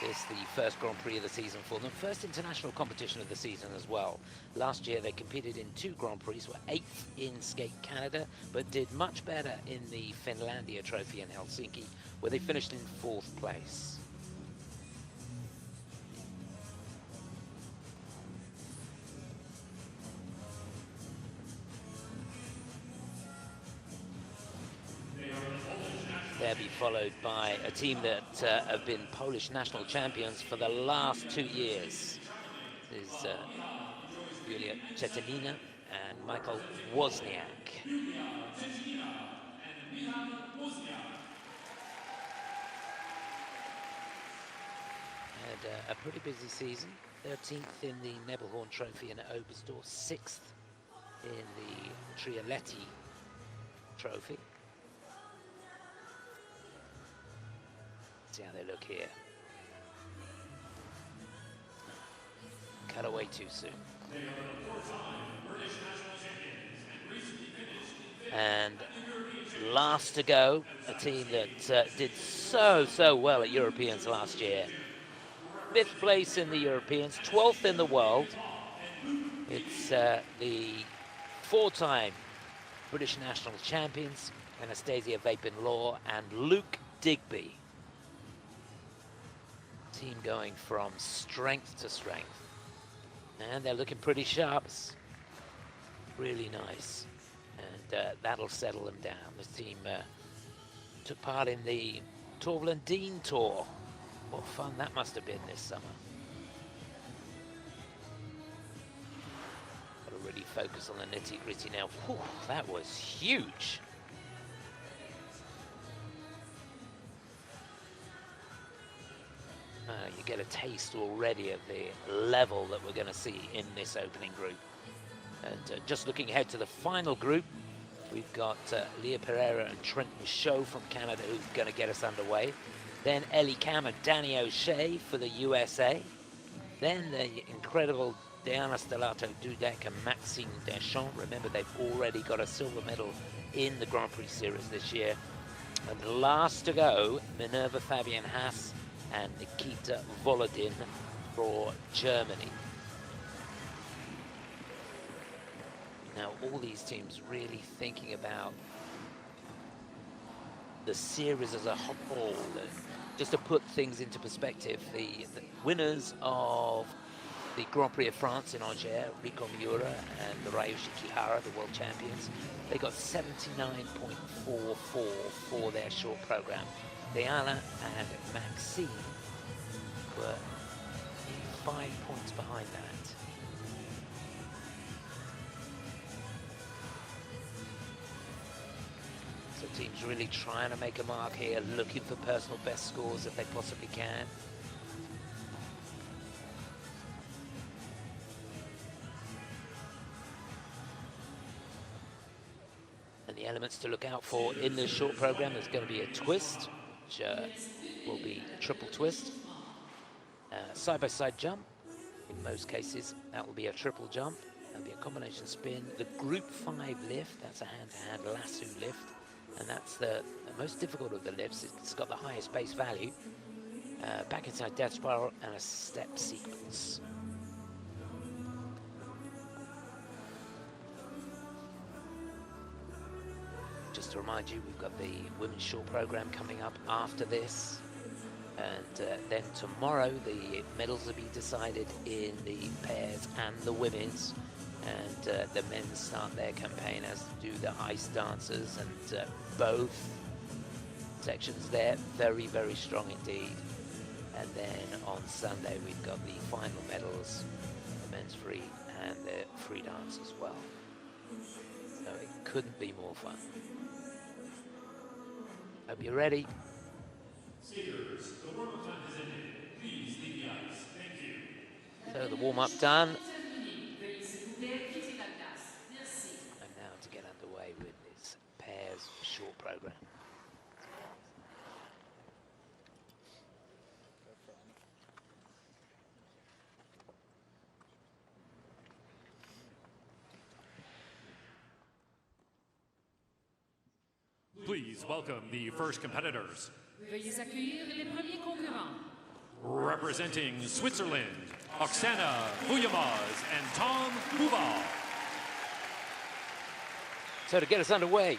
This is the first Grand Prix of the season for them, first international competition of the season as well. Last year they competed in 2 Grand Prix, were 8th in Skate Canada, but did much better in the Finlandia Trophy in Helsinki, where they finished in 4th place. They'll be followed by a team that have been Polish national champions for the last 2 years. This is Ioulia Chtchetinina and Michael Wozniak. Had a pretty busy season. 13th in the Nebelhorn Trophy in Oberstdorf, 6th in the Trialetti Trophy. See how they look here. Cut away too soon. And last to go, a team that did so well at Europeans last year. 5th place in the Europeans, 12th in the world. It's the 4-time British national champions, Anastasia Vaipan-Law and Digby. Team going from strength to strength. And they're looking pretty sharp. Really nice. And that'll settle them down. This team took part in the Volodin tour. What fun that must have been this summer. Got to really focus on the nitty-gritty now. Whew, that was huge. You get a taste already of the level that we're going to see in this opening group. And just looking ahead to the final group, we've got Pereira and Trennt from Canada who's going to get us underway. Then Ellie and Danny O'Shea for the USA. Then the incredible Deanna Stellato-Dudek and Maxime Deschamps. Remember, they've already got a silver medal in the Grand Prix series this year. And last to go, Minerva Fabienne Hase and Nikita Volodin for Germany. Now, all these teams really thinking about the series as a whole. Just to put things into perspective, the winners of the Grand Prix of France in Angers, Rico Miura and Ryushi Kihara, the world champions, they got 79.44 for their short program. Deanna and Maxime were 5 points behind that. So teams really trying to make a mark here, looking for personal best scores if they possibly can. And the elements to look out for in this short program, there's going to be a twist, which will be a triple twist. Side-by-side jump, in most cases that will be a triple jump. There'll be a combination spin. The group 5 lift, that's a hand-to-hand lasso lift. And that's the most difficult of the lifts. It's got the highest base value. Back inside death spiral and a step sequence. Just to remind you, we've got the women's short program coming up after this. And then tomorrow, the medals will be decided in the pairs and the women's. And the men start their campaign, as do the ice dancers, and both sections there very strong indeed. And then on Sunday we've got the final medals, the men's free and the free dance as well. So it couldn't be more fun. Hope you're ready. Skaters, the warm-up time has ended. Please leave the ice. Thank you. So the warm-up done. And now to get underway with this pairs short program. Please welcome the first competitors. Veuillez accueillir les premiers concurrents. Representing Switzerland, Oxana, Vouillamoz, and Tom Bouvart. So to get us underway,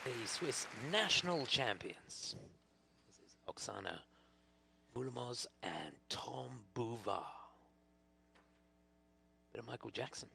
the Swiss national champions. This is Oxana, Vouillamoz, and Tom Bouvart. Bit of Michael Jackson.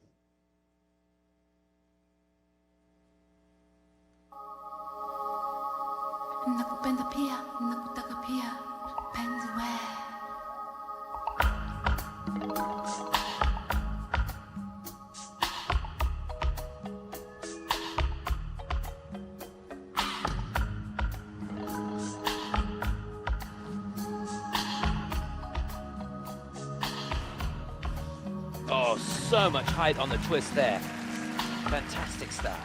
Oh, so much height on the twist there. Fantastic start.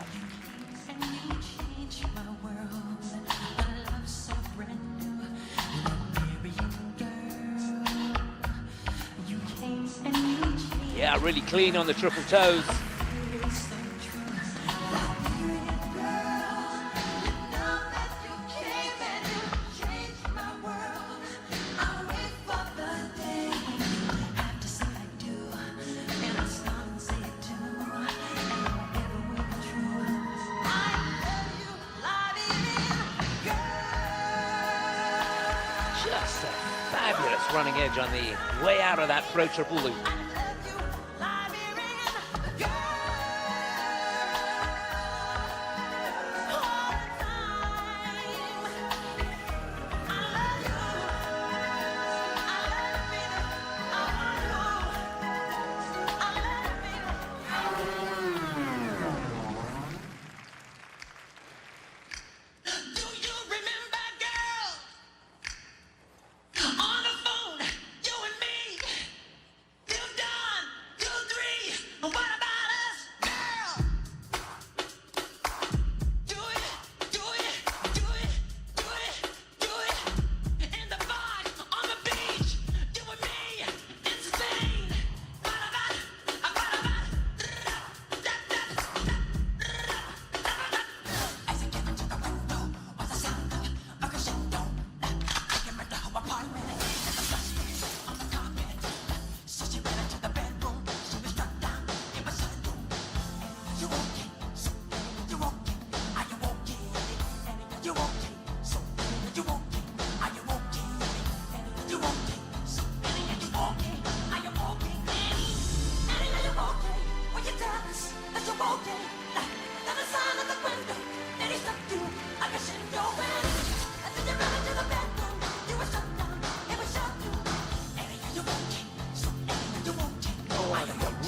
Yeah, really clean on the triple toes. Just a fabulous running edge on the way out of that pro triple loop.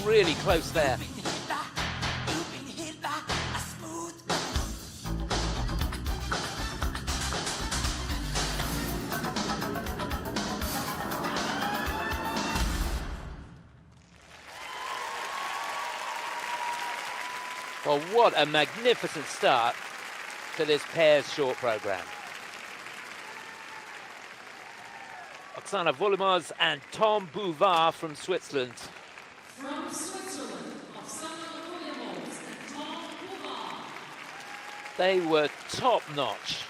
Really close there. Well, what a magnificent start to this pairs short program. Oxana Vouillamoz and Tom Bouvart from Switzerland. From Switzerland, Oxana Vouillamoz and Tom Bouvart. They were top-notch.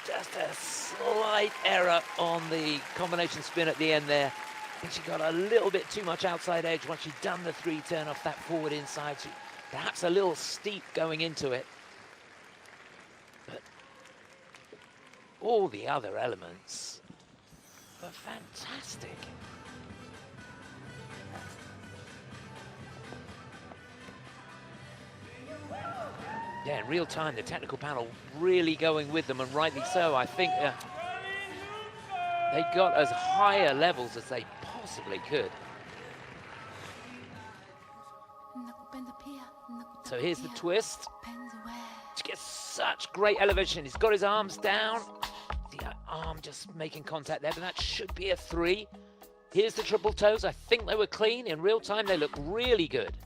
Just a slight error on the combination spin at the end there. I think she got a little bit too much outside edge once she'd done the three turn off that forward inside. She, perhaps a little steep going into it. But all the other elements were fantastic. Yeah, in real time, the technical panel really going with them, and rightly so. I think they got as higher levels as they possibly could. So here's the twist. She gets such great elevation. He's got his arms down. The arm just making contact there, but that should be a 3. Here's the triple toes. I think they were clean. In real time, they look really good.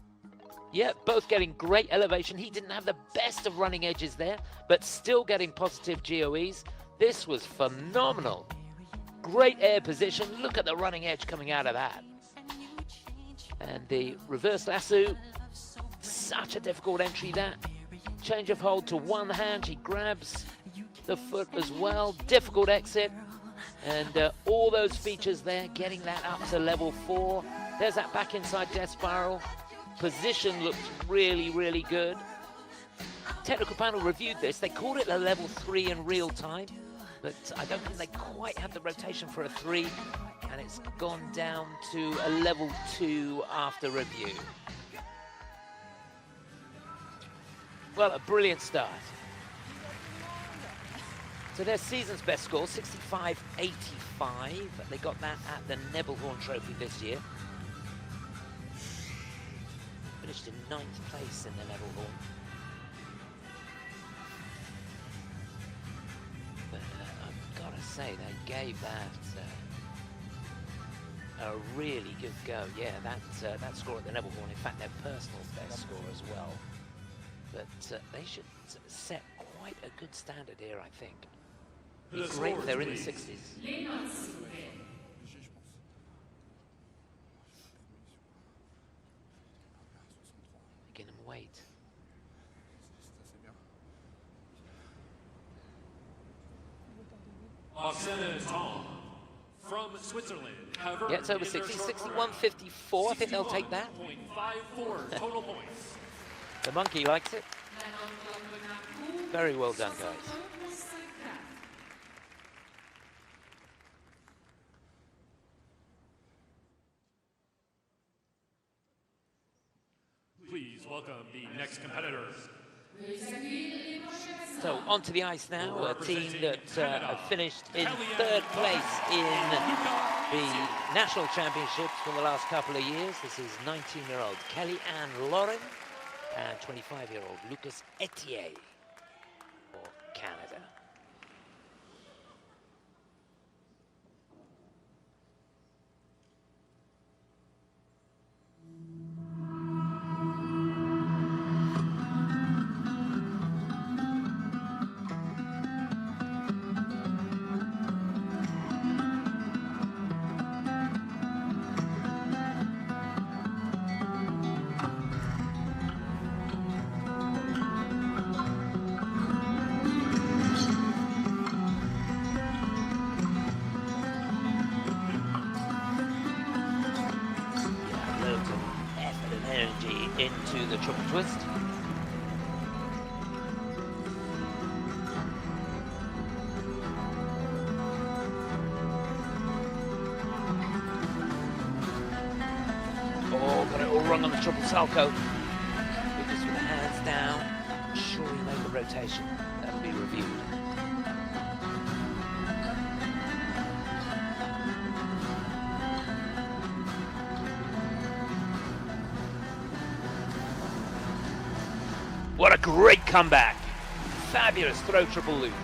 Yeah, both getting great elevation. He didn't have the best of running edges there, but still getting positive GOEs. This was phenomenal. Great air position. Look at the running edge coming out of that. And the reverse lasso, such a difficult entry that. Change of hold to one hand, she grabs the foot as well. Difficult exit. And all those features there, getting that up to level 4. There's that back inside death spiral. Position looks really, really good. Technical panel reviewed this. They called it a level 3 in real time, but I don't think they quite had the rotation for a 3, and it's gone down to a level 2 after review. Well, a brilliant start. So their season's best score, 65.85. They got that at the Nebelhorn Trophy this year. Finished in 9th place in the Nebelhorn. But I've got to say, they gave that a really good go. Yeah, that score at the Nebelhorn, in fact, their personal best score as well. But they should set quite a good standard here, I think. It'd be great if they're in the 60s. Making them wait. Oxana from Switzerland. Yeah, it's over 60, 61.54. I think they'll take that. 61.54 total points. The monkey likes it. Very well done, guys. Please welcome the next competitors. So onto the ice now, a team that have finished in 3rd place in the national championships for the last couple of years. This is 19-year-old Kelly Ann Laurin and 25-year-old Loucas Ethier for Canada. Into the triple twist. Oh, got it all wrong on the triple salto. Lucas with the hands down. Sure he made the rotation. That'll be reviewed. What a great comeback. Fabulous throw triple loop.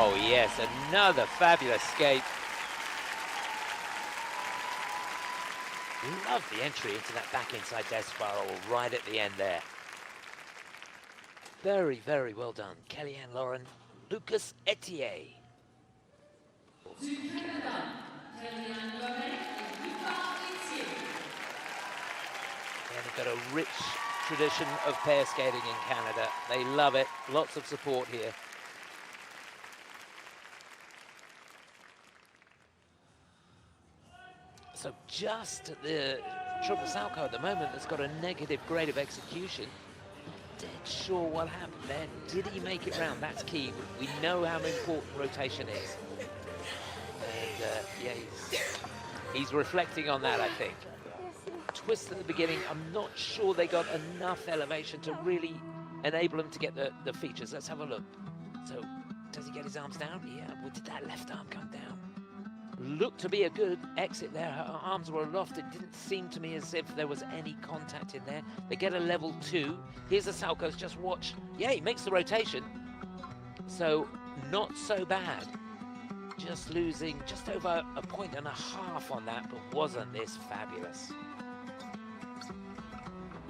Oh yes, another fabulous skate. Love the entry into that back inside death spiral right at the end there. Very, very well done. Kellyanne Laurin, Loucas Ethier. Du Canada, Kellyanne Laurin et Loucas Ethier. Yeah, they've got a rich tradition of pair skating in Canada. They love it. Lots of support here. So just at the triple salchow at the moment, that's got a negative grade of execution. Dead sure what happened there. Did he make it round? That's key. We know how important rotation is. And yeah, he's reflecting on that, I think. Twist at the beginning. I'm not sure they got enough elevation to really enable him to get the features. Let's have a look. So does he get his arms down? Yeah. Well, did that left arm come down? Looked to be a good exit there. Her arms were aloft. It didn't seem to me as if there was any contact in there. They get a level 2. Here's the salchows. Just watch. Yeah, he makes the rotation. So not so bad. Just losing just over a point and a half on that, but wasn't this fabulous?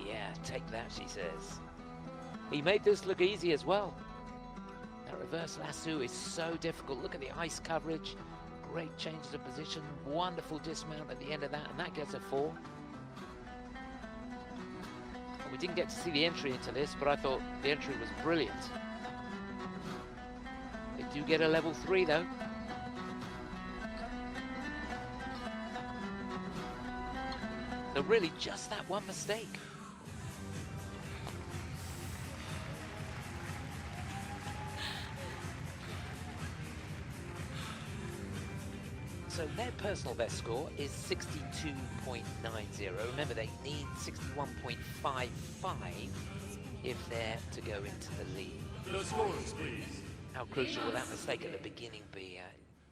Yeah, take that, she says. He made this look easy as well. That reverse lasso is so difficult. Look at the ice coverage. Great changes of position, wonderful dismount at the end of that, and that gets a 4. And we didn't get to see the entry into this, but I thought the entry was brilliant. They do get a level 3 though. So really just that one mistake. So their personal best score is 62.90. Remember, they need 61.55 if they're to go into the lead. The scores, please. How crucial will that mistake at the beginning be?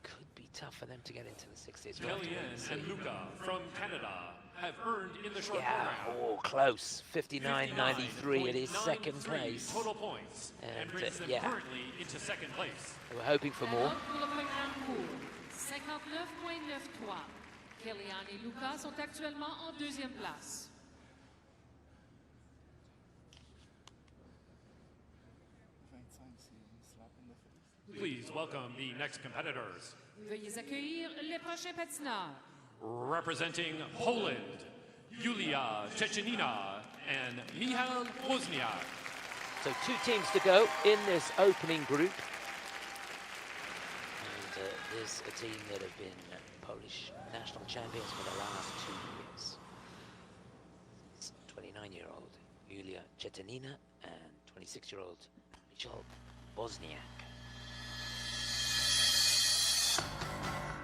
Could be tough for them to get into the 60s. Kellyanne and Loucas from Canada have earned in the short Yeah, program. oh, close. 59.93. It is second 59.93 place. total points, and brings them yeah, currently into second place. they were hoping for more. Pour le programme court, 59.93. Kellyanne et Loucas sont actuellement en deuxième place. Please welcome the next competitors. Veuillez accueillir les prochains patineurs. Representing Poland, Ioulia, Chtchetinina, and Michal Wozniak. So 2 teams to go in this opening group. And there's a team that have been Polish national champions for the last 2 years. It's 29-year-old Ioulia Chtchetinina and 26-year-old Michal Wozniak.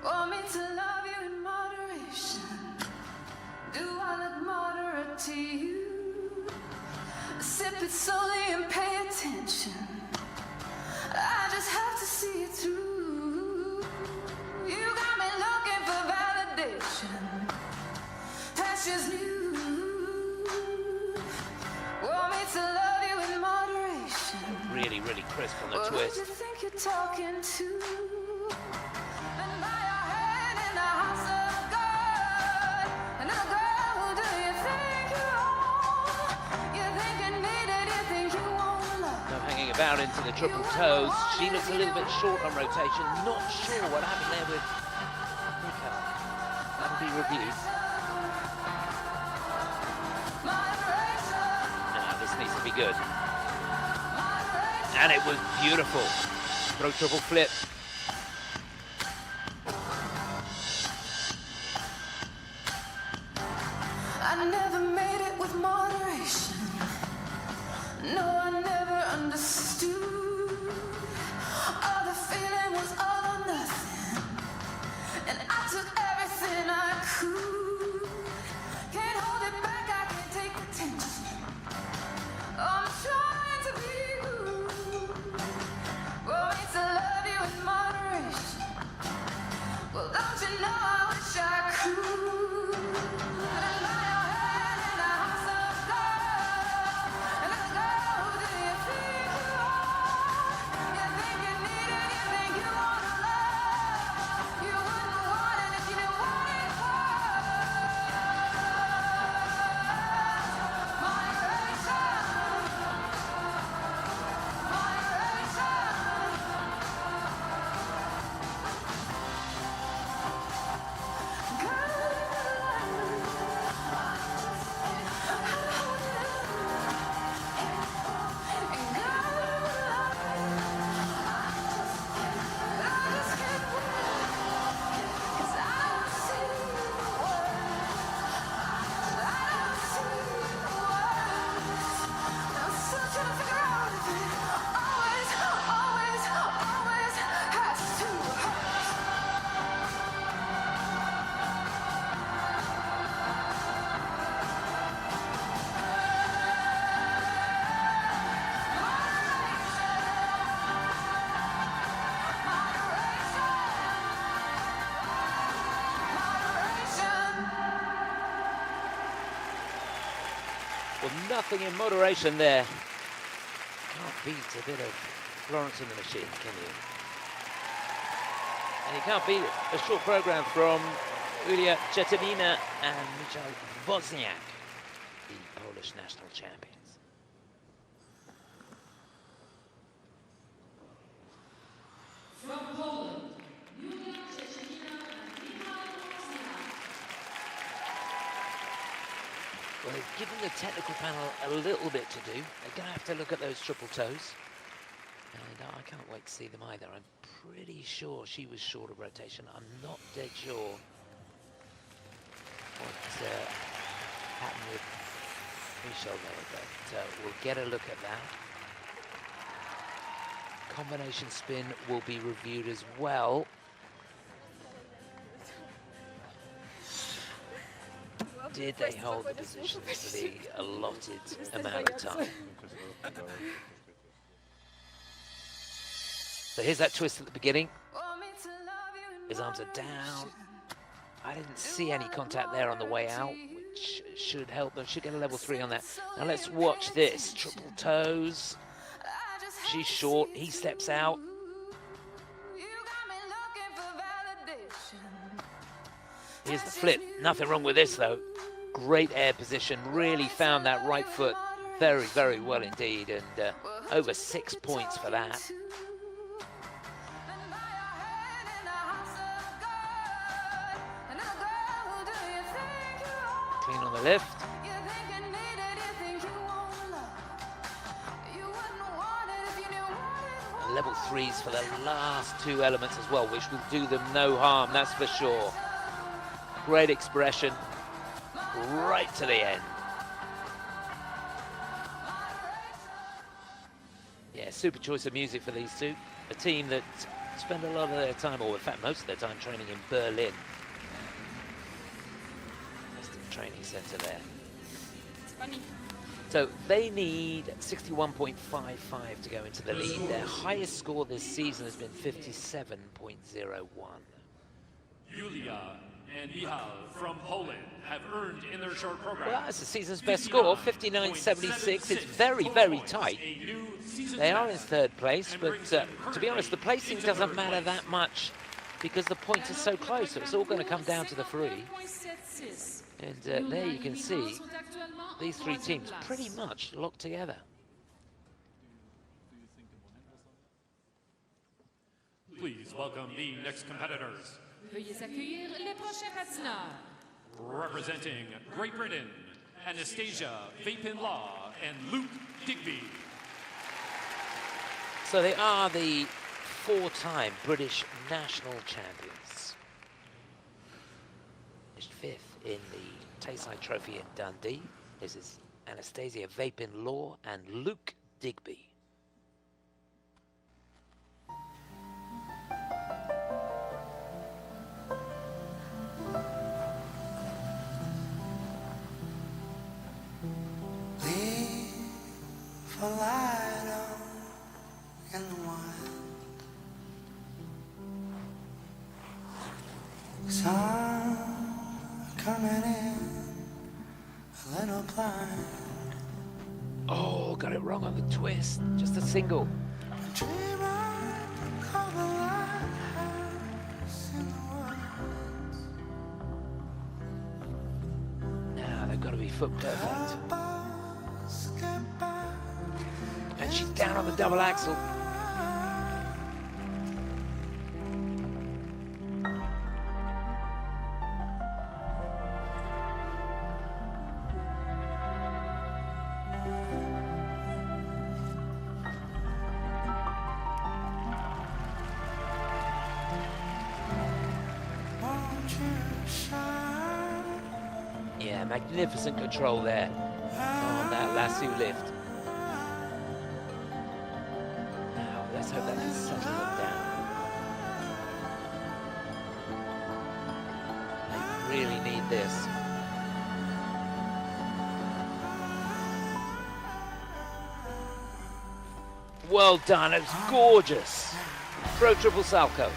Want me to love you in moderation? Do I look moderate to you? Sip it slowly and pay attention. I just have to see it through. You got me looking for validation. Passion's new. Want me to love you in moderation? Really, really crisp on the What twist. do you think you're talking to? Then bow your head in the house of God. And little girl, who do you think you are? You think you need it, you think you won't love. Now hanging about into the triple toes. She looks a little bit short on rotation. Not sure what happened there with Michal. That'll be reviewed. Now this needs to be good. And it was beautiful. Throw triple flip. I never made it with moderation. No, I never understood. All the feeling was all or nothing. And I took everything I could. Can't hold it back, I can't take the tension. I'm trying to be good. Want me to love you in moderation? Well, don't you know I wish I could. Well, nothing in moderation there. Can't beat a bit of Florence in the Machine, can you? And you can't beat a short program from Ioulia, Chtchetinina and Michal Wozniak, the Polish national champions. From Poland, Ioulia, Chtchetinina and Michal Wozniak. Well, they've given the technical panel a little bit to do. They're going to have to look at those triple toes. And I can't wait to see them either. I'm pretty sure she was short of rotation. I'm not dead sure what happened with Michal there, but we'll get a look at that. Combination spin will be reviewed as well. Did they hold the position for the allotted amount of time? So here's that twist at the beginning. His arms are down. I didn't see any contact there on the way out, which should help them. Should get a level 3 on that. Now let's watch this. Triple toes. She's short. He steps out. Here's the flip. Nothing wrong with this, though. Great air position. Really found that right foot very, very well indeed. And over 6 points for that. Clean on the lift. Level 3s for the last 2 elements as well, which will do them no harm, that's for sure. Great expression, right to the end. Yeah, super choice of music for these two. A team that spend a lot of their time, or in fact most of their time, training in Berlin. That's the training centre there. It's funny. So they need 61.55 to go into the lead. Their highest score this season has been 57.01. Ioulia and Michal from Poland have earned in their short program. Well, that's the season's best score, 59.76. It's very, very tight. They are in third place, but to be honest, the placing doesn't matter that much because the points are so close, so it's all going to come down to the 3. And there you can see these 3 teams pretty much locked together. Please welcome the next competitors. Veuillez accueillir les prochains patineurs. Representing Great Britain, Anastasia, Vaipan-Law, and Luke Digby. So they are the 4-time British national champions. Finished 5th in the Tayside Trophy in Dundee. This is Anastasia Vaipan-Law and Luke Digby. Leave a light on in the wind. Sun coming in. A little blind. Oh, got it wrong on the twist. Just a single. Now they've got to be foot perfect. And she's down on the double axel. Yeah, magnificent control there on that lasso lift. Now, let's hope that can settle them down. They really need this. Well done, it was gorgeous. Throw triple salto.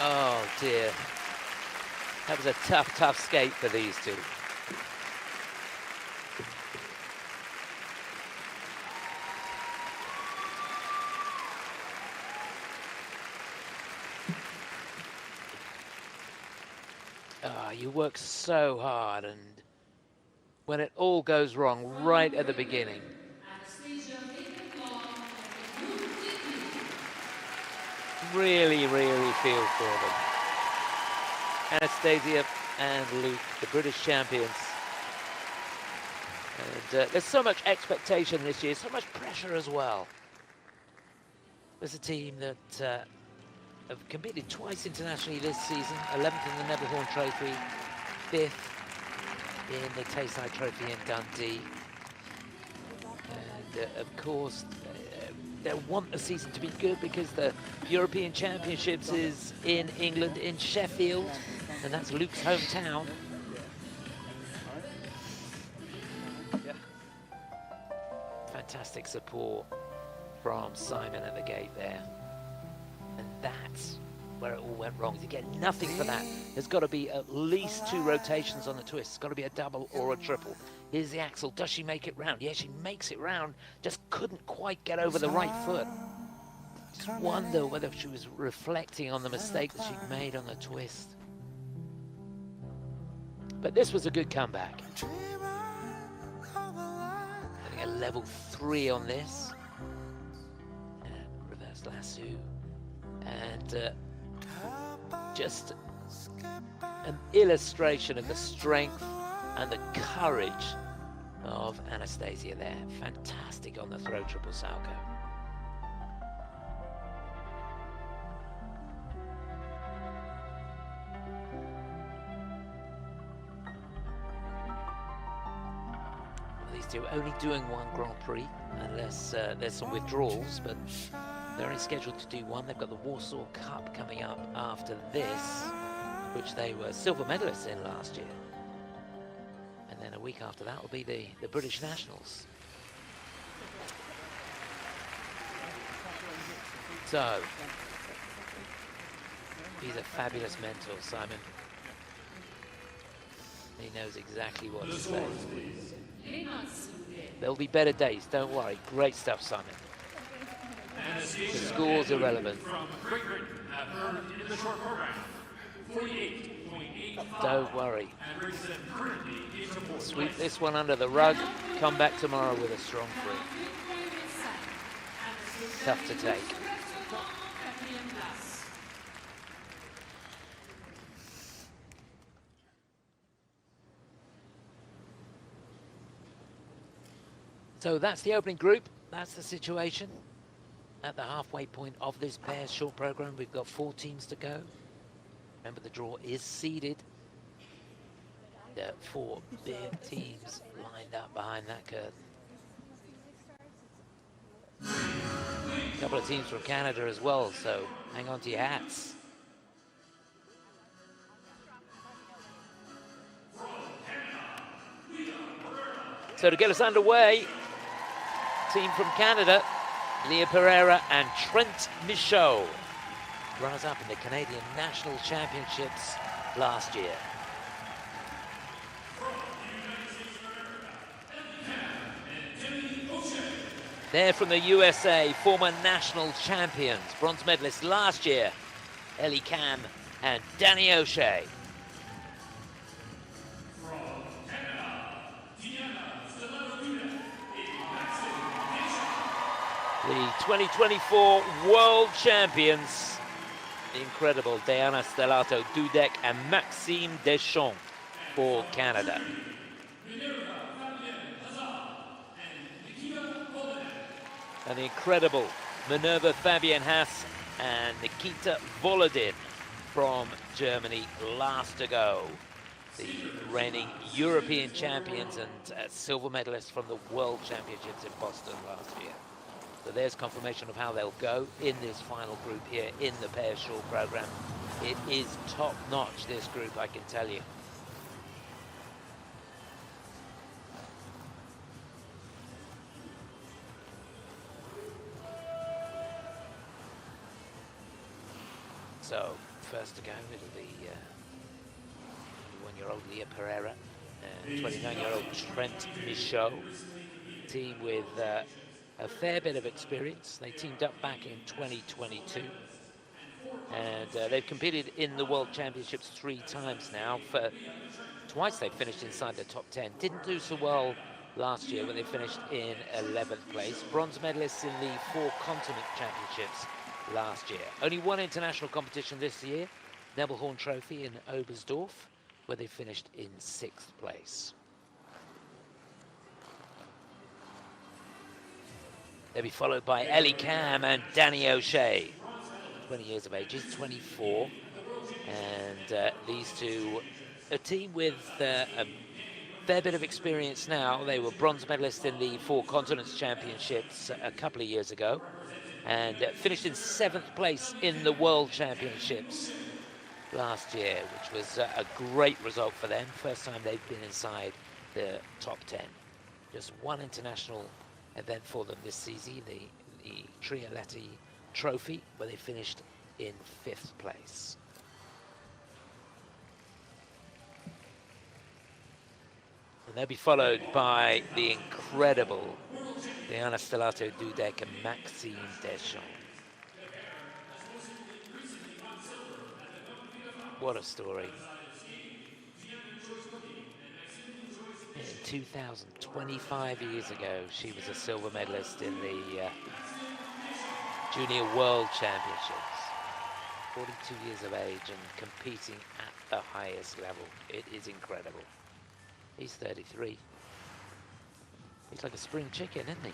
Oh dear. That was a tough, tough skate for these two. You work so hard, and when it all goes wrong right at the beginning. Really, really feel for them. Anastasia and Luke, the British champions. And there's so much expectation this year, so much pressure as well. There's a team that have competed twice internationally this season, 11th in the Nebelhorn Trophy, 5th in the Tayside Trophy in Dundee. And of course, they want the season to be good because the European Championships is in England, in Sheffield, and that's Luke's hometown. Fantastic support from Simon at the gate there. And that's where it all went wrong. You get nothing for that. There's got to be at least 2 rotations on the twist. It's got to be a double or a triple. Here's the axel. Does she make it round? Yeah, she makes it round. Just couldn't quite get over the right foot. Just wonder whether she was reflecting on the mistake that she'd made on the twist. But this was a good comeback. Getting a level 3 on this. Reverse lasso. And just an illustration of the strength and the courage of Anastasia there. Fantastic on the throw triple salto. These two only doing one Grand Prix, unless there's some withdrawals, but they're only scheduled to do one. They've got the Warsaw Cup coming up after this, which they were silver medalists in last year. And then a week after that will be the British Nationals. So, he's a fabulous mentor, Simon. He knows exactly what to say. There'll be better days, don't worry. Great stuff, Simon. The score's irrelevant. Don't worry. Sweep this one under the rug. Come back tomorrow with a strong 3. Tough to take. So that's the opening group. That's the situation. At the halfway point of this pairs short program, we've got 4 teams to go. Remember, the draw is seeded. There are 4 big teams lined up behind that curtain. A couple of teams from Canada as well, so hang on to your hats. So to get us underway, team from Canada, Leah Pereira and Trennt Michaud, runners-up in the Canadian National Championships last year. They're from the USA, former national champions, bronze medalists last year, Ellie and Danny O'Shea. The 2024 world champions, the incredible Deanna Stellato-Dudek and Maxime Deschamps for Canada. And the incredible Minerva, Fabienne, Hase and Nikita Volodin from Germany, last to go. The reigning European champions and silver medalists from the World Championships in Boston last year. So there's confirmation of how they'll go in this final group here in the pairs short program. It is top-notch, this group, I can tell you. So first to go, it'll be 21-year-old Leah Pereira and 29-year-old Trennt Michaud, team with a fair bit of experience. They teamed up back in 2022, and they've competed in the World Championships 3 times now. For twice they finished inside the top 10. Didn't do so well last year, but they finished in 11th place. Bronze medalists in the 4 continent championships last year. Only one international competition this year, Nebelhorn Trophy in Oberstdorf, where they finished in 6th place. They'll be followed by Ellie Cam and Danny O'Shea, 20 years of age. He's 24, and these two, a team with a fair bit of experience now. They were bronze medalists in the 4 Continents Championships a couple of years ago, and finished in 7th place in the World Championships last year, which was a great result for them. First time they've been inside the top 10. Just one international event for them this season, the Trialetti Trophy, where they finished in 5th place. And they'll be followed by the incredible Deanna Stellato-Dudek and Maxime Deschamps. What a story. In 2000, 25 years ago, she was a silver medalist in the Junior World Championships. 42 years of age and competing at the highest level. It is incredible. He's 33. He's like a spring chicken, isn't he?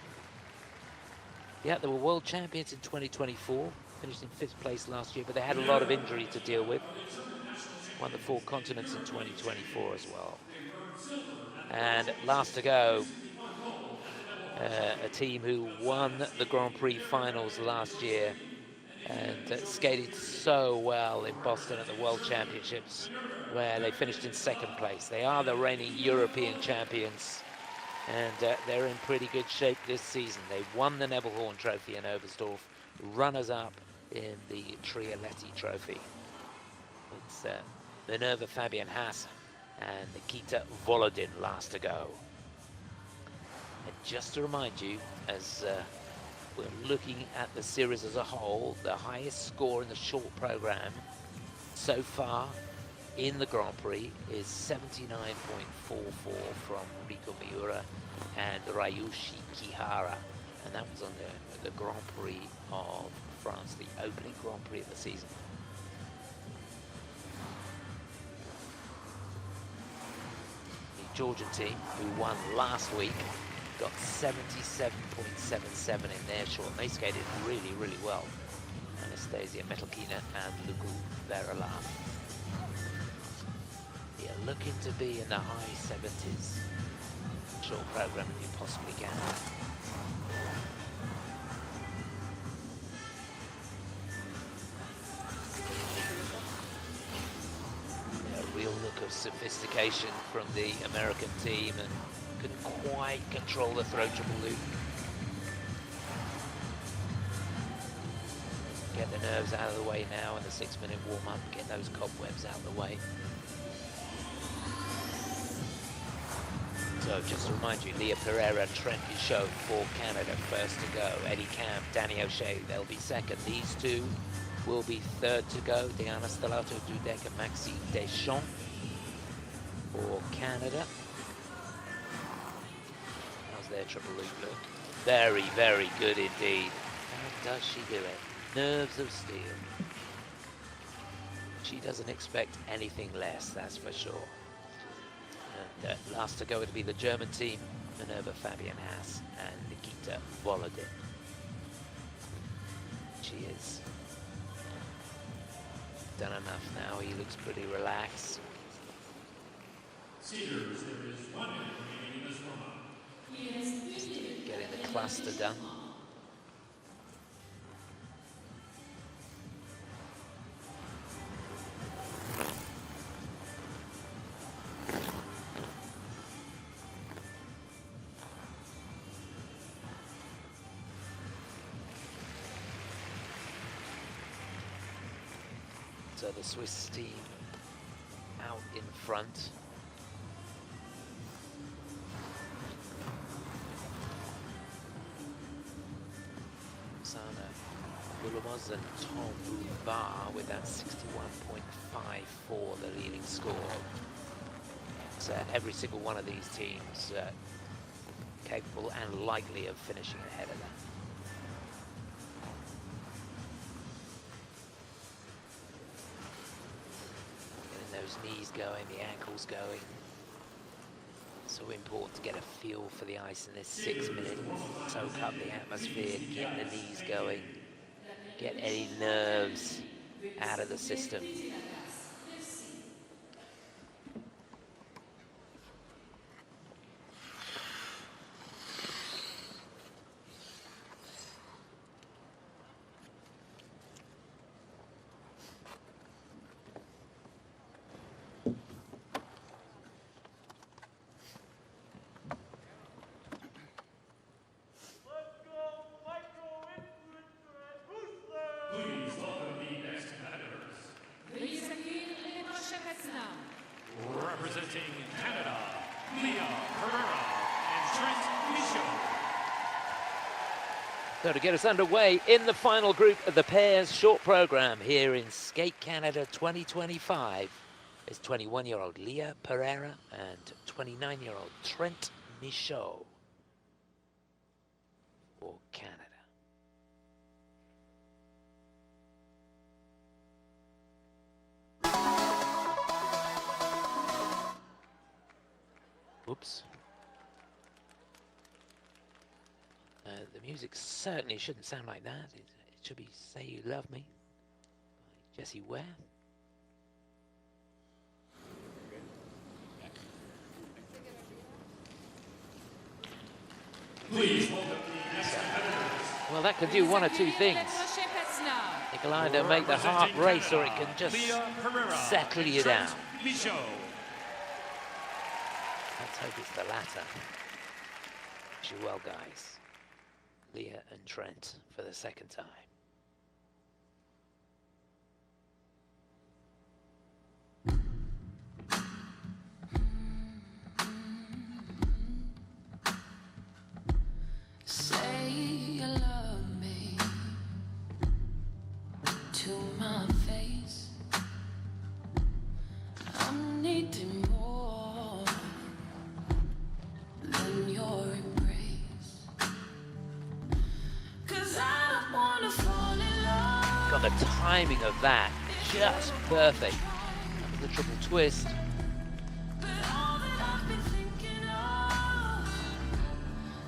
Yeah, they were world champions in 2024. Finished in 5th place last year, but they had a lot of injury to deal with. Won the 4 continents in 2024 as well. And last to go, a team who won the Grand Prix finals last year and skated so well in Boston at the World Championships, where they finished in 2nd place. They are the reigning European champions, and they're in pretty good shape this season. They won the Nebelhorn Trophy in Oberstdorf, runners-up in the Trialetti Trophy. It's Minerva, Fabienne, Hase and Nikita Volodin last to go. And just to remind you, as we're looking at the series as a whole, the highest score in the short program so far in the Grand Prix is 79.44 from Rico Miura and Ryushi Kihara, and that was on the Grand Prix of France, the opening Grand Prix of the season. The Georgian team, who won last week, got 77.77 in their short. They skated really, really well. Anastasia Metelkina and Loucas. You're looking to be in the high 70s. Short program if you possibly can. A real look of sophistication from the American team, and couldn't quite control the throw triple loop. Get the nerves out of the way now in the 6-minute warm-up, get those cobwebs out of the way. So just to remind you, Leah Pereira and Trennt Michaud for Canada first to go. Eddie Cam, Danny O'Shea, they'll be second. These two will be third to go. Deanna Stellato-Dudek and Maxime Deschamps for Canada. How's their triple loop look? Very, very good indeed. How does she do it? Nerves of steel. She doesn't expect anything less, that's for sure. And last to go would be the German team, Minerva, Fabienne, Hase and Nikita Volodin. She is done enough now. He looks pretty relaxed. Seekers, there is 1 minute remaining in this warm-up. Just getting the cluster done. the Swiss team out in front. Oxana, Vouillamoz and Bouvart with that 61.54, the leading score. So every single one of these teams capable and likely of finishing ahead of that. Getting those knees going, the ankles going. So important to get a feel for the ice in this 6 minute, soak up the atmosphere, get the knees going, get any nerves out of the system. Representing Canada, Pereira and Trennt, Michal. So to get us underway in the final group of the pairs short program here in Skate Canada 2025 is 21-year-old Pereira and 29-year-old Trennt Michaud for Canada. Oops. The music certainly shouldn't sound like that. It should be Say You Love Me by Jessie Ware. Please welcome the next competitors. Well, that could do one or two things. It can either make the heart race or it can just settle you down. Michal. Let's hope it's the latter. Wish you well, guys. Leah and Trennt for the second time. Say you love me to my face. I'm needing more than your embrace. 'Cause I don't wanna fall in love. Got the timing of that just perfect. That was the triple twist. But all that I've been thinking of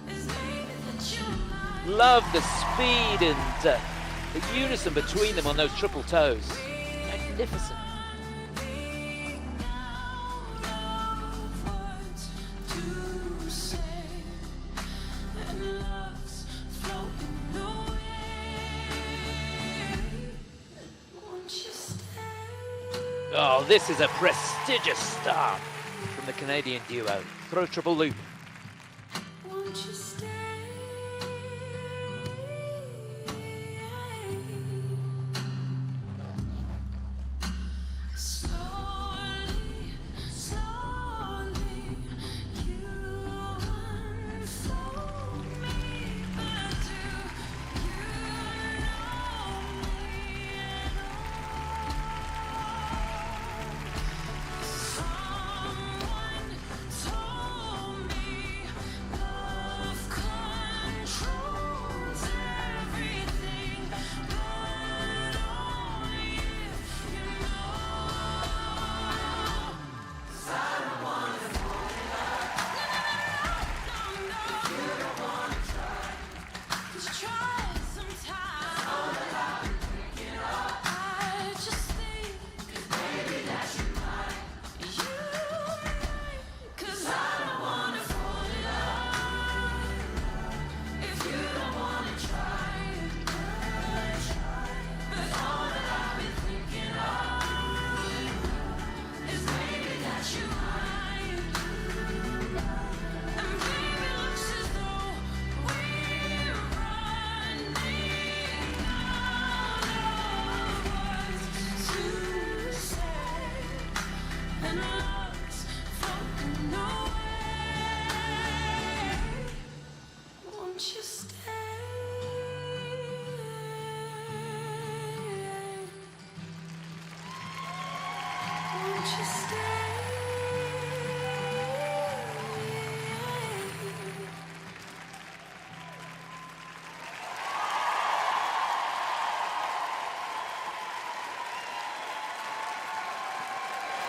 is maybe that you might. Love the speed and the unison between them on those triple toes. Magnificent. Oh, this is a prestigious start from the Canadian duo. Throw triple loop. Won't you stay? Slowly, slowly, you unfold me, but do you know me at all? Someone told me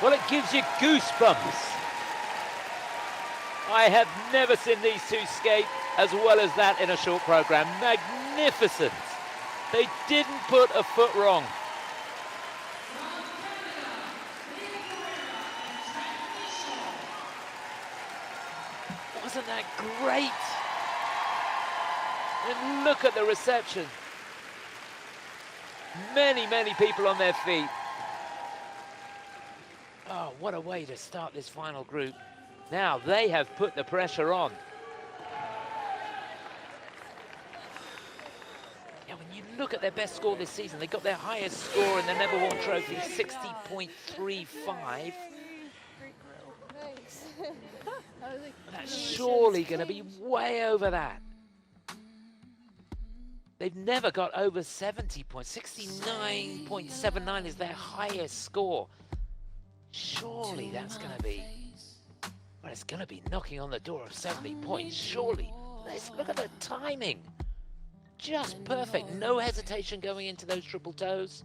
Well, it gives you goosebumps. I have never seen these two skate as well as that in a short program. Magnificent. They didn't put a foot wrong. Wasn't that great? And look at the reception. Many, many people on their feet. Oh, what a way to start this final group. Now they have put the pressure on. Yeah, when you look at their best score this season, they got their highest score in the Never Won Trophy, 60.35. That's surely going to be way over that. They've never got over 70 points. 69.79 is their highest score. Surely that's going to be, well, it's going to be knocking on the door of 70 points. Surely. Let's look at the timing. Just perfect. No hesitation going into those triple toes.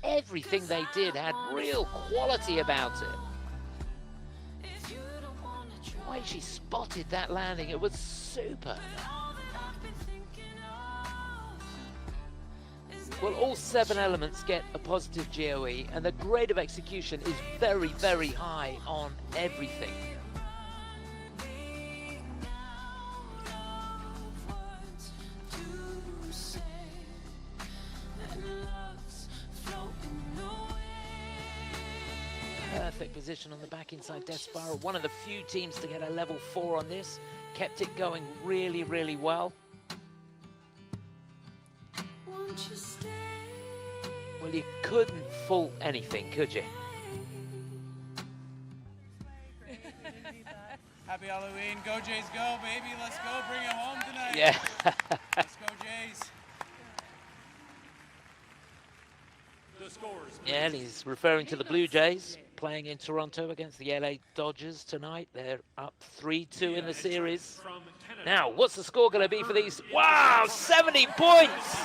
Everything they did had real quality about it. The way she spotted that landing, it was super. Well, all 7 elements get a positive GOE, and the grade of execution is very, very high on everything. Perfect position on the back inside death spiral. One of the few teams to get a level 4 on this. Kept it going really, really well. Well, you couldn't fault anything, could you? Happy Halloween. Go Jays, go, baby. Let's go. Bring it home tonight. Yeah. Let's go Jays. The scores. Yeah, and he's referring to the Blue Jays playing in Toronto against the LA Dodgers tonight. They're up 3-2 in the series. Now, what's the score going to be for these? Wow, 70 points!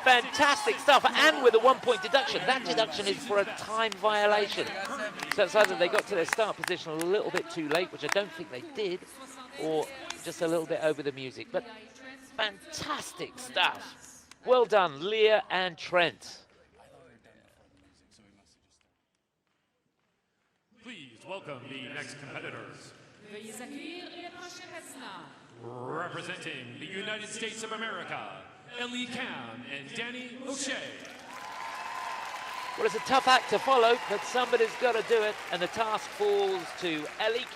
Fantastic stuff, and with a 1-point deduction. That deduction is for a time violation. So it's either they got to their start position a little bit too late, which I don't think they did, or just a little bit over the music. But fantastic stuff. Well done, Leah and Trennt. Please welcome the next competitors. Veuillez accueillir les prochains patineurs. Representing the United States of America, Ellie and Danny O'Shea. Well, it's a tough act to follow, but somebody's got to do it, and the task falls to Ellie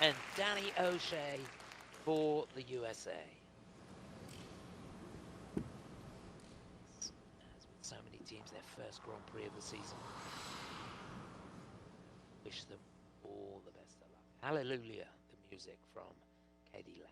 and Danny O'Shea for the USA. As with so many teams, their first Grand Prix of the season. Wish them all the best of luck. Hallelujah, the music from Katie Lang.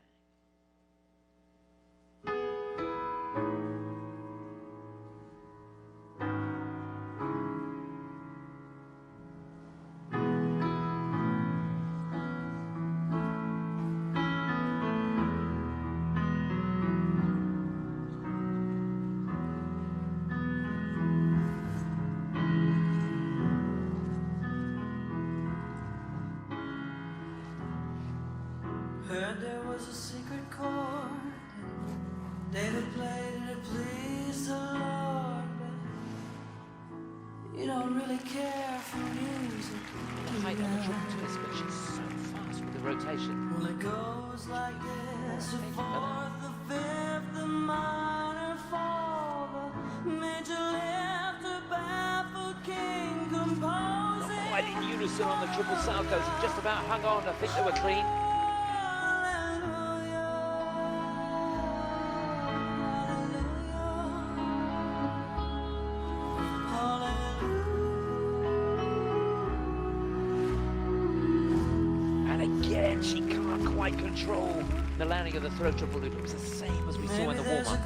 Heard there was a secret chord. David played it, it pleased the Lord. But you don't really care for music. The height on the triple twist, but she's so fast with the rotation. Well, it goes like this: the fourth, the fifth, the minor fall, the major lift, the baffled king composing. Not quite in unison on the triple saltos. He just about hung on. I think they were clean. She can't quite control the landing of the throw triple loop. It was the same as we saw in the warm-up.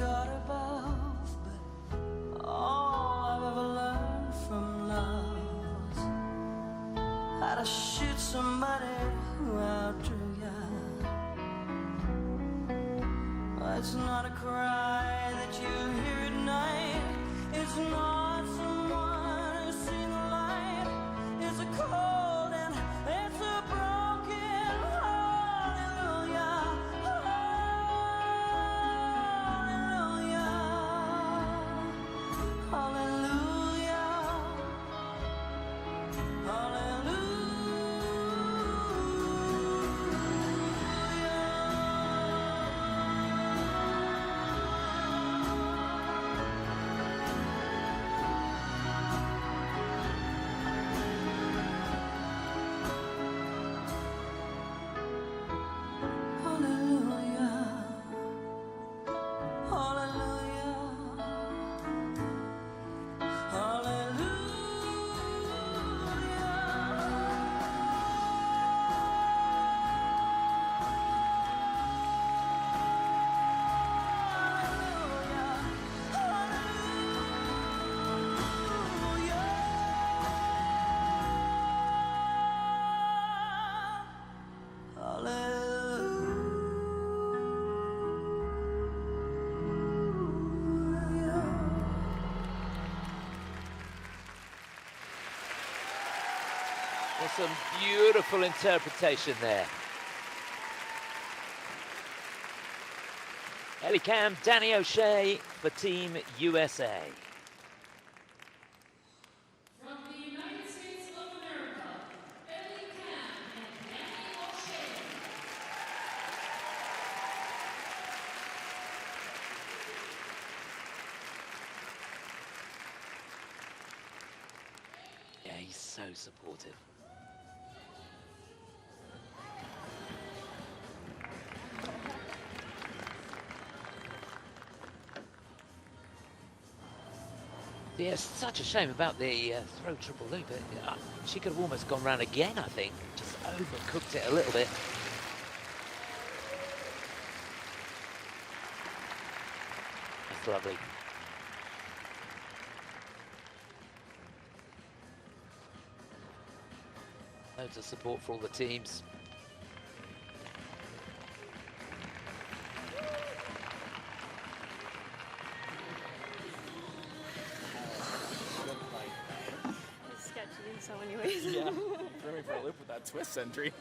All I've ever learned from love was how to shoot somebody who outdrew ya. It's not a cry that you hear at night. It's not someone who's seen the light. It's a cold There's some beautiful interpretation there. Ellie Cam, Danny O'Shea for Team USA. From the United States of America, Ellie Cam and Danny O'Shea. Yeah, he's so supportive. Yeah, such a shame about the throw triple loop. She could have almost gone round again, I think. Just overcooked it a little bit. That's lovely. Loads of support for all the teams. So anyways. Yeah, threw me for a loop with that twist entry.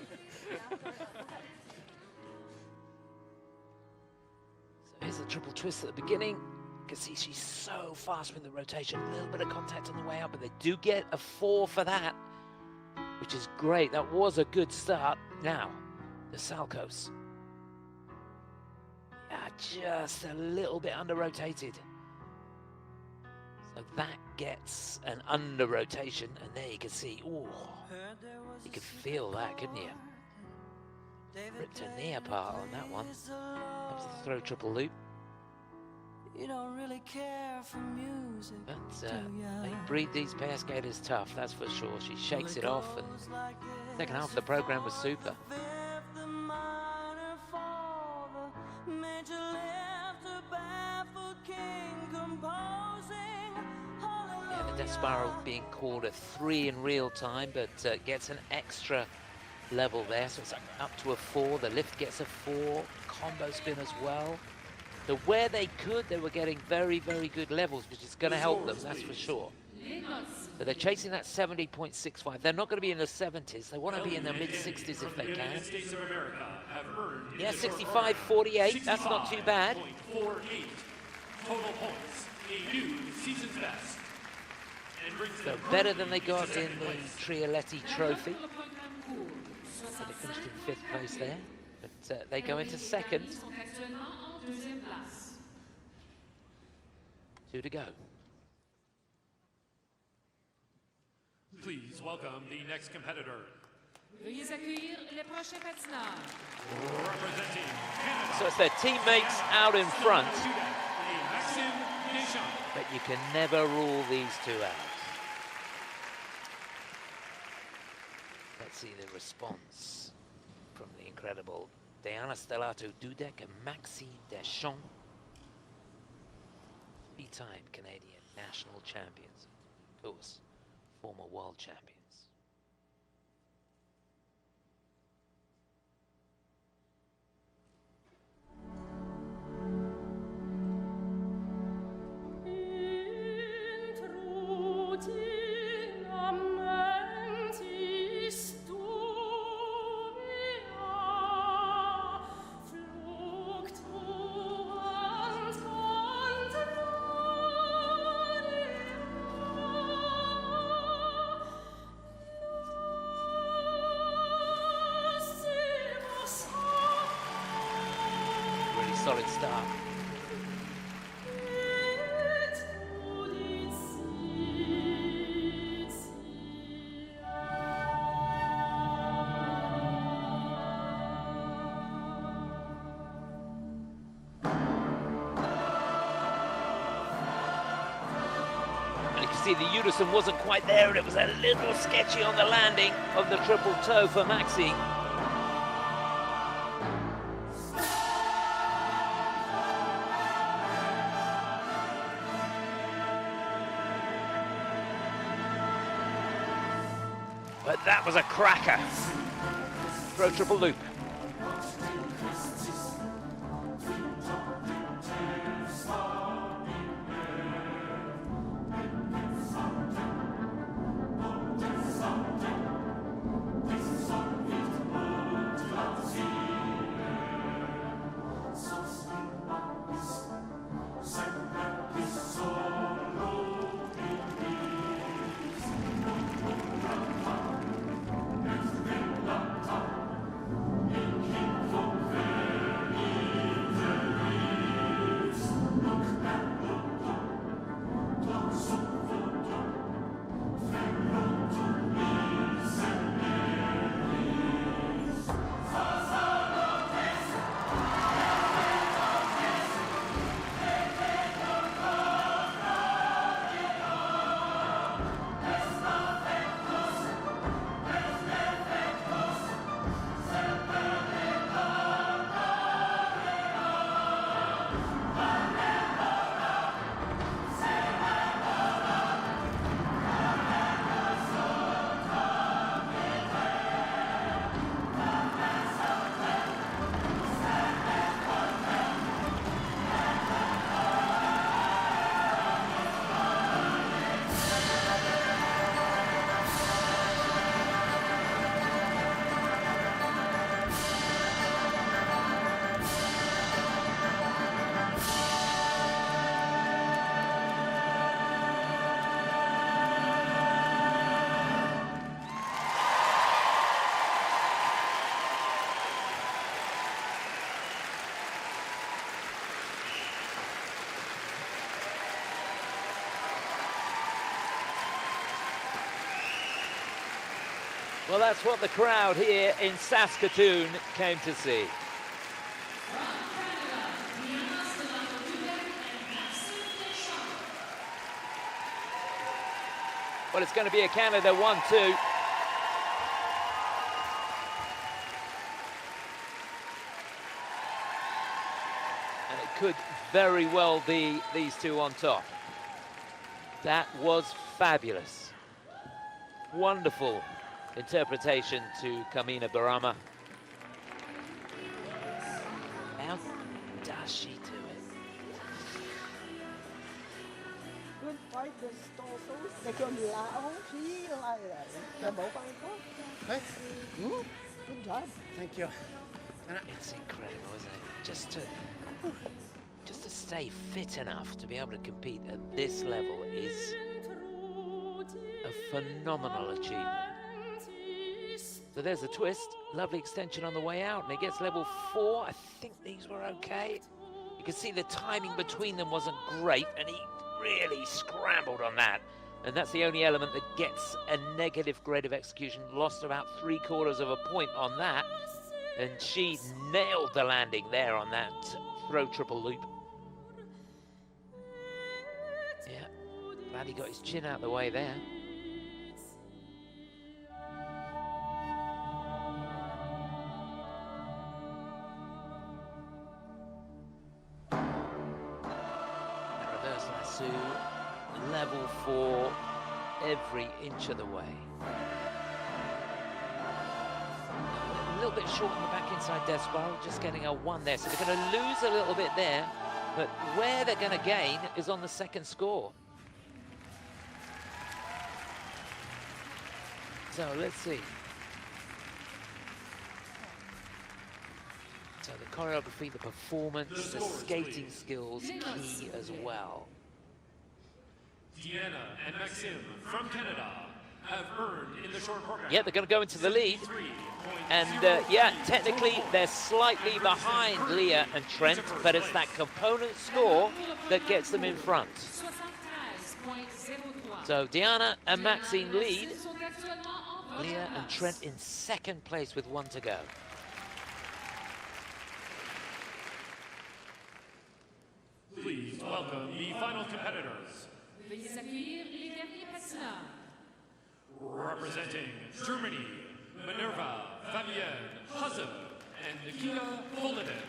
So here's a triple twist at the beginning. You can see she's so fast with the rotation. A little bit of contact on the way up, but they do get a 4 for that, which is great. That was a good start. Now, the Salcos. Yeah, just a little bit under-rotated. So that gets an under rotation, and there you can see, ooh, you could feel that, couldn't you? Ripped her knee apart on that one. That was the throw triple loop. You don't really care for music. But they breed these pair skaters tough, that's for sure. She shakes it off, and the second half of the program was super. The death spiral being called a 3 in real time, but gets an extra level there, so it's up to a 4. The lift gets a 4, combo spin as well. So where they could, they were getting very, very good levels, which is going to help them, that's for sure. So they're chasing that 70.65. They're not going to be in the 70s. They want to be in the mid-60s if they can. Yeah, 65.48. That's not too bad. Total points, a new season's best. So better than they got in the Trioletti Trophy. So they finished in 5th place there, but they go into 2nd. 2 to go. Please welcome the next competitor. Veuillez accueillir les prochains patineurs. Representing Canada. So it's their teammates out in front, Maxime Deschamps. but you can never rule these two out. Let's see the response from the incredible Deanna Stellato-Dudek and Maxime Deschamps. 3-time Canadian national champions, of course, former world champions. Solid start. And you can see the unison wasn't quite there, and it was a little sketchy on the landing of the triple toe for Maxime. But that was a cracker. Throw triple loop. Well, that's what the crowd here in Saskatoon came to see. Well, it's going to be a Canada 1-2. And it could very well be these two on top. That was fabulous. Wonderful interpretation to Carmina Burama. How does she do it? Good fight, this also second round. She like that. Hey, good job. Thank you. It's incredible, isn't it? Just to stay fit enough to be able to compete at this level is a phenomenal achievement. So there's the twist, lovely extension on the way out, and it gets level 4. I think these were okay. You can see the timing between them wasn't great, and he really scrambled on that. And that's the only element that gets a negative grade of execution. Lost about 3/4 of a point on that. And she nailed the landing there on that throw triple loop. Yeah, glad he got his chin out the way there. Reverse lasso, level 4, every inch of the way. A little bit short on the back inside death spiral, just getting a 1 there. So they're going to lose a little bit there, but where they're going to gain is on the second score. So let's see. So the choreography, the performance, the skating skills, key as well. Deanna and Maxime from Canada have earned in the short program. Yeah, they're going to go into the lead. And yeah, technically they're slightly behind Leah and Trennt, but it's that component score that gets them in front. So Deanna and Maxime lead. Leah and Trennt in second place with 1 to go. Please welcome the final competitors. Representing Germany, Minerva, Fabienne, Hase, and Nikita Volodin.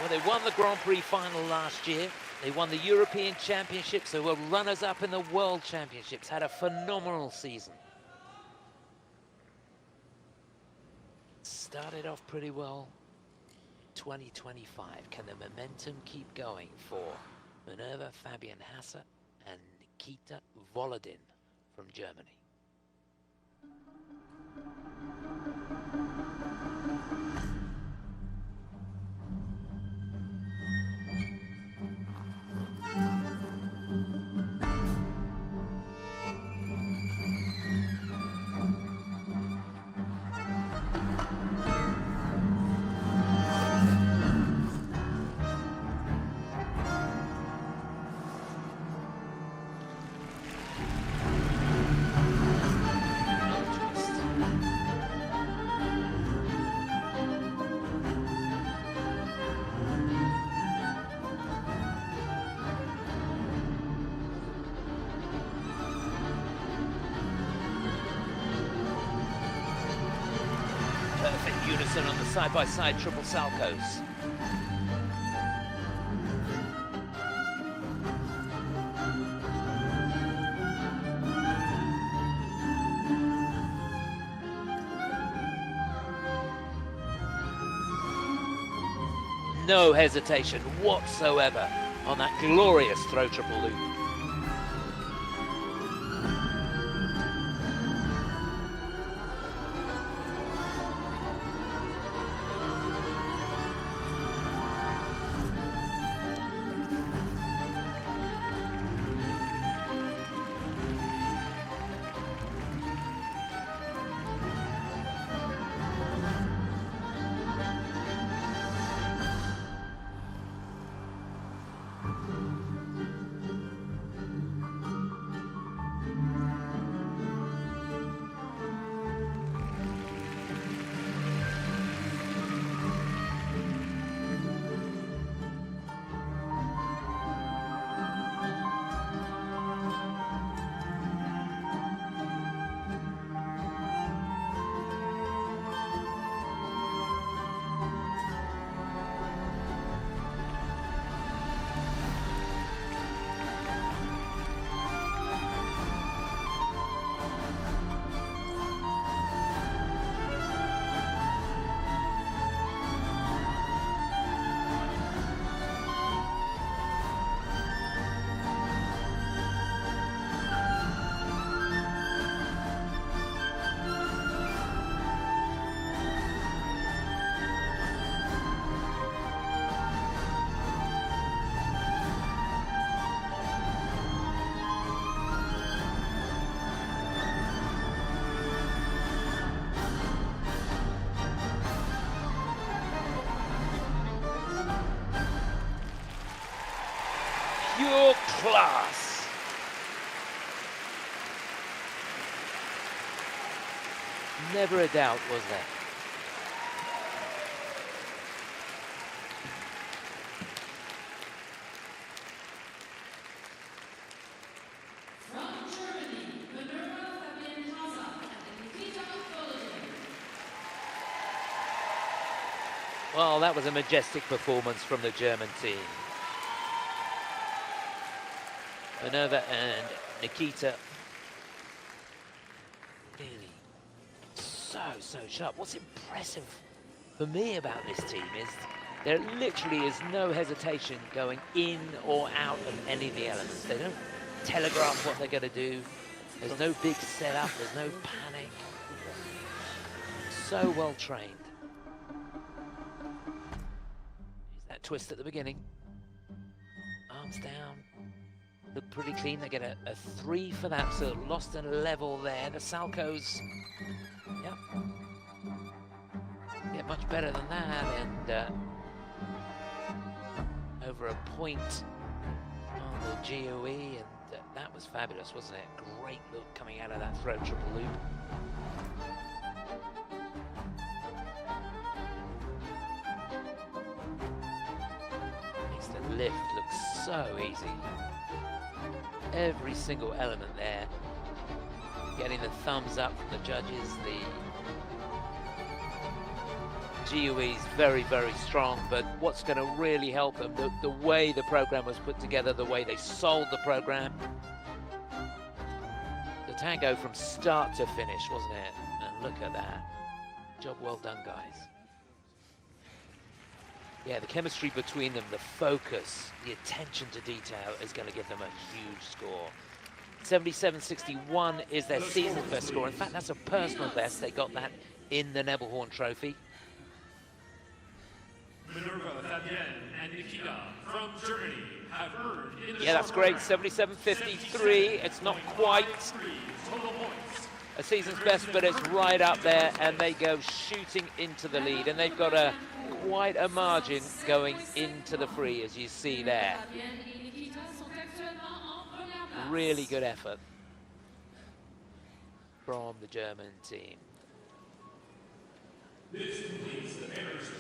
Well, they won the Grand Prix final last year. They won the European Championships. They were runners-up in the World Championships. Had a phenomenal season. Started off pretty well. 2025. Can the momentum keep going for Minerva, Fabienne, Hase, and Nikita Volodin from Germany? Perfect unison on the side-by-side triple salcos. No hesitation whatsoever on that glorious throw triple loop. class. Never a doubt, was there? From Germany, Minerva, Fabienne, Hase, and Nikita Volodin. Well, that was a majestic performance from the German team. Minerva and Nikita really so sharp. What's impressive for me about this team is there literally is no hesitation going in or out of any of the elements. They don't telegraph what they're going to do. There's no big setup, there's no panic. So well trained. Here's that twist at the beginning. Arms down. Look pretty clean. They get a 3 for that, so lost a level there. The Salcho's, yep, get much better than that, and over a point on the GOE, and that was fabulous, wasn't it? Great look coming out of that throw triple loop. Makes the lift look so easy. Every single element there, getting the thumbs up from the judges. The GUE's very, very strong, but what's going to really help them, the way the program was put together, the way they sold the program. The tango from start to finish, wasn't it? And look at that. Job well done, guys. Yeah, the chemistry between them, the focus, the attention to detail is going to give them a huge score. 77.61 is their season best score. In fact, that's a personal best. They got that in the Nebelhorn Trophy. Minerva, Fabienne, and Nikita from Germany have earned in the Yeah, that's great. 77.53. It's not quite total points. a season's best, but it's right up there, and they go shooting into the lead, and they've got quite a margin going into the free, as you see there. Really good effort from the German team.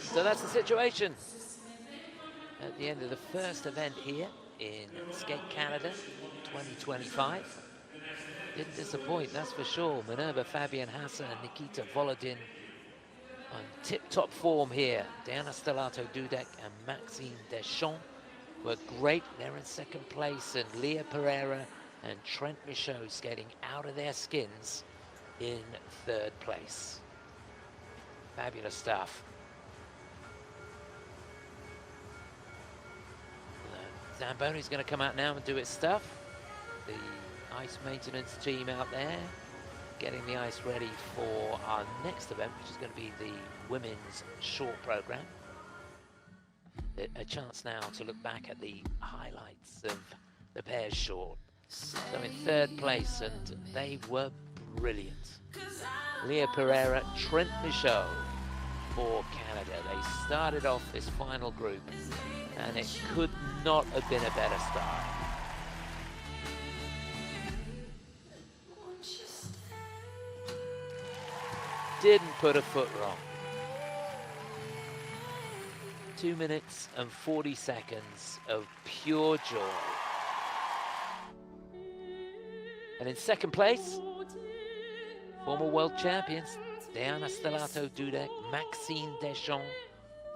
So that's the situation at the end of the first event here in Skate Canada 2025. Didn't disappoint, that's for sure. Minerva, Fabienne, Hase, and Nikita Volodin on tip-top form here. Deanna, Stellato-Dudek, and Maxime Deschamps were great. They're in second place, and Leah Pereira and Trennt Michaud skating out of their skins in third place. Fabulous stuff. Zamboni's going to come out now and do its stuff. The ice maintenance team out there getting the ice ready for our next event, which is going to be the women's short program. A chance now to look back at the highlights of the pairs short. So in third place, and they were brilliant. Leah Pereira, Trennt Michaud for Canada. They started off this final group, and it could not have been a better start. Didn't put a foot wrong. 2 minutes and 40 seconds of pure joy. And in second place, former world champions, Deanna, Stellato-Dudek, Maxime Deschamps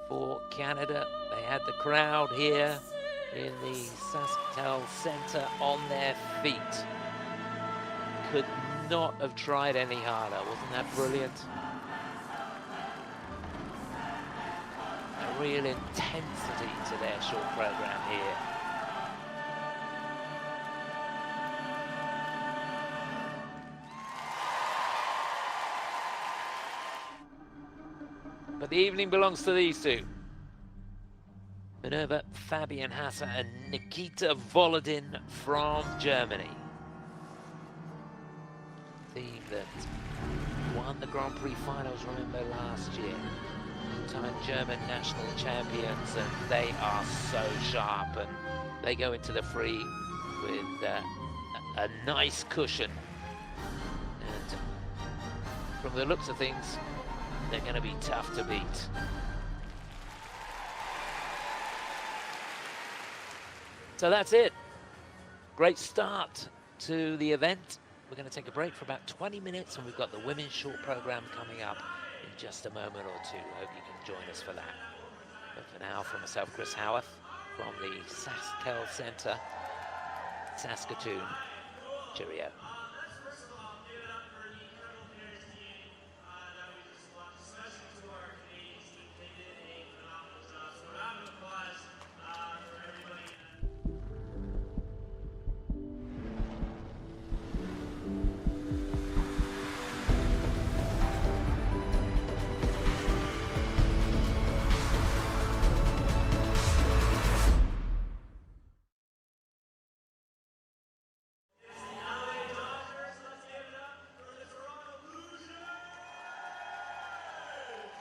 for Canada. They had the crowd here in the Sasktel Center on their feet. Could not have tried any harder. Wasn't that brilliant? A real intensity to their short program here. But the evening belongs to these two. Minerva, Fabienne Hase, and Nikita Volodin from Germany. Team that won the Grand Prix finals, remember, last year. Two-time German national champions, and they are so sharp, and they go into the free with a nice cushion. And from the looks of things, they're going to be tough to beat. So that's it. Great start to the event. We're going to take a break for about 20 minutes, and we've got the women's short program coming up in just a moment or two. Hope you can join us for that. But for now, from myself, Chris Howarth, from the Saskel Centre, Saskatoon, cheerio.